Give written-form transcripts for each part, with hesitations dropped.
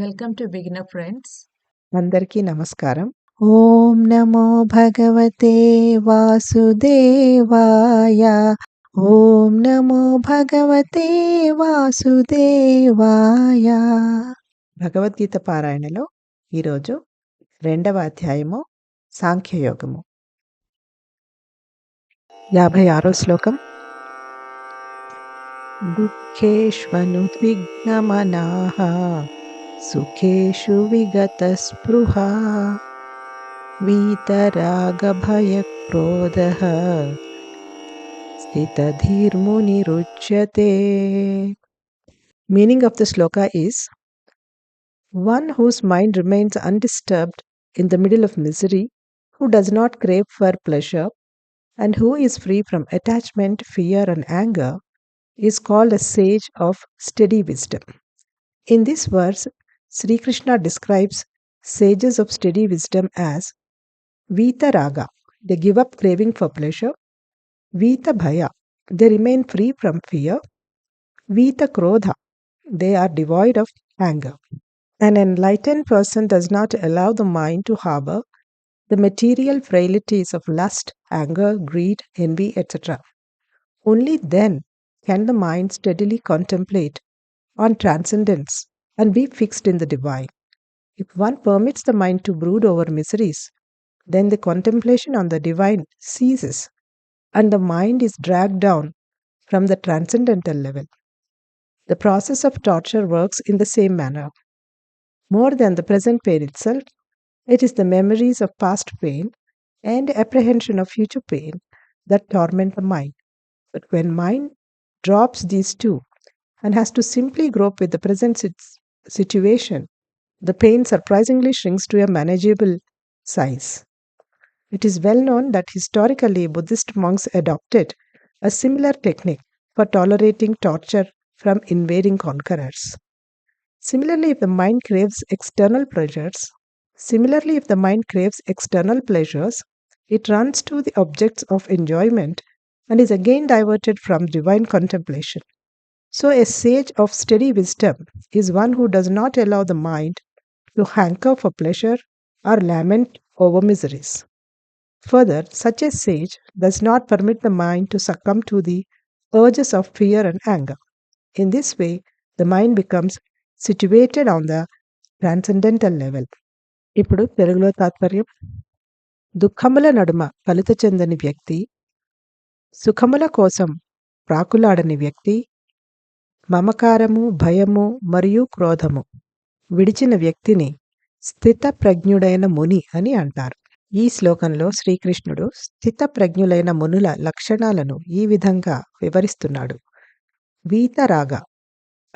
Welcome to beginner friends. అందరికీ నమస్కారం. ఓం నమో భగవతే వాసుదేవాయ. ఓం నమో భగవతే వాసుదేవాయ. భగవద్గీత పారాయణలో ఈరోజు 2వ అధ్యాయము సాంఖ్యయోగము. 56వ శ్లోకం. దుఃఖేష్వనుద్విగ్నమనాః సుఖేషు విగతస్పృహా వీతరాగభయక్రోధః స్థితధీర్మునిరుచ్యతే. Meaning of the sloka is: one whose mind remains undisturbed in the middle of misery, who does not crave for pleasure, and who is free from attachment, fear, and anger, is called a sage of steady wisdom. In this verse, Sri Krishna describes sages of steady wisdom as Vita Raga, they give up craving for pleasure; Vita Bhaya, they remain free from fear; Vita Krodha, they are devoid of anger. An enlightened person does not allow the mind to harbor the material frailties of lust, anger, greed, envy, etc. Only then can the mind steadily contemplate on transcendence and be fixed in the divine. If one permits the mind to brood over miseries, then the contemplation on the divine ceases and the mind is dragged down from the transcendental level. The process of torture works in the same manner. More than the present pain itself, it is the memories of past pain and apprehension of future pain that torment the mind. But when mind drops these two and has to simply grope with the present situation, the pain surprisingly shrinks to a manageable size. It is well known that historically Buddhist monks adopted a similar technique for tolerating torture from invading conquerors. Similarly, if the mind craves external pleasures, it runs to the objects of enjoyment and is again diverted from divine contemplation. So a sage of steady wisdom is one who does not allow the mind to hanker for pleasure or lament over miseries. Further, such a sage does not permit the mind to succumb to the urges of fear and anger. In this way, the mind becomes situated on the transcendental level. ఇప్పుడు తెలుగులో తాత్పర్యం. దుఃఖముల నడుమ కలుత చెందని వ్యక్తి, సుఖముల కోసం ప్రాకులాడని వ్యక్తి, మమకారము, భయము మరియు క్రోధము విడిచిన వ్యక్తిని స్థితప్రజ్ఞుడైన ముని అని అంటారు. ఈ శ్లోకంలో శ్రీకృష్ణుడు స్థితప్రజ్ఞులైన మునుల లక్షణాలను ఈ విధంగా వివరిస్తున్నాడు. వీతరాగ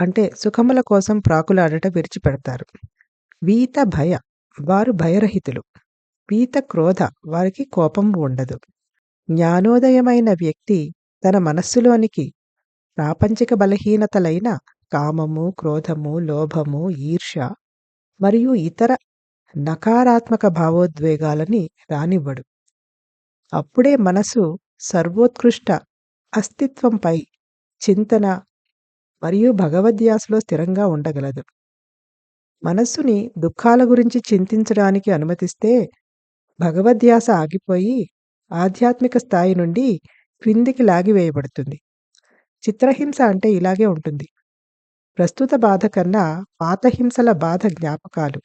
అంటే సుఖముల కోసం ప్రాకులాడట విడిచిపెడతారు. వీత భయ, వారు భయరహితులు. వీత క్రోధ, వారికి కోపం ఉండదు. జ్ఞానోదయమైన వ్యక్తి తన మనస్సులోనికి ప్రాపంచిక బలహీనతలైన కామము, క్రోధము, లోభము, ఈర్ష్య మరియు ఇతర నకారాత్మక భావోద్వేగాలని రానివ్వడు. అప్పుడే మనసు సర్వోత్కృష్ట అస్తిత్వంపై చింతన మరియు భగవద్ధ్యాసలో స్థిరంగా ఉండగలదు. మనస్సుని దుఃఖాల గురించి చింతించడానికి అనుమతిస్తే భగవద్ధ్యాస ఆగిపోయి ఆధ్యాత్మిక స్థాయి నుండి క్రిందికి లాగివేయబడుతుంది. చిత్రహింస అంటే ఇలాగే ఉంటుంది. ప్రస్తుత బాధ కన్నా పాత హింసల బాధ జ్ఞాపకాలు,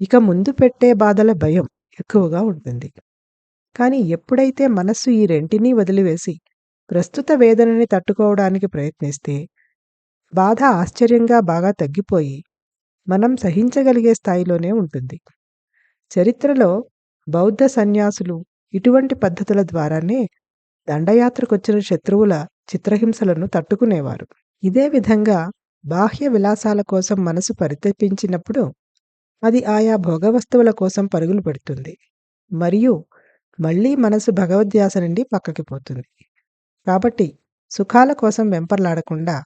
ఇక ముందు పెట్టే బాధల భయం ఎక్కువగా ఉంటుంది. కానీ ఎప్పుడైతే మనస్సు ఈ రెంటినీ వదిలివేసి ప్రస్తుత వేదనని తట్టుకోవడానికి ప్రయత్నిస్తే బాధ ఆశ్చర్యంగా బాగా తగ్గిపోయి మనం సహించగలిగే స్థాయిలోనే ఉంటుంది. చరిత్రలో బౌద్ధ సన్యాసులు ఇటువంటి పద్ధతుల ద్వారానే దండయాత్రకొచ్చిన శత్రువుల చిత్రహింసలను తట్టుకునేవారు. ఇదే విధంగా బాహ్య విలాసాల కోసం మనసు పరితపించినప్పుడు అది ఆయా భోగవస్తువుల కోసం పరుగులు పెడుతుంది మరియు మళ్ళీ మనసు భగవద్ధ్యాస నుండి పక్కకి పోతుంది. కాబట్టి సుఖాల కోసం వెంపర్లాడకుండా,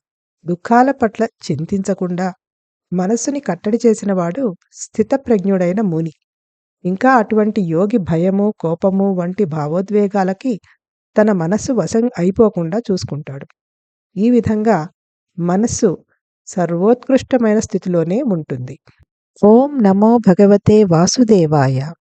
దుఃఖాల పట్ల చింతించకుండా మనస్సుని కట్టడి చేసిన వాడు స్థితప్రజ్ఞుడైన ముని. ఇంకా అటువంటి యోగి భయము, కోపము వంటి భావోద్వేగాలకి తన మనస్సు వశం అయిపోకుండా చూసుకుంటాడు. ఈ విధంగా మనస్సు సర్వోత్కృష్టమైన స్థితిలోనే ఉంటుంది. Om Namo Bhagavate Vasudevaya.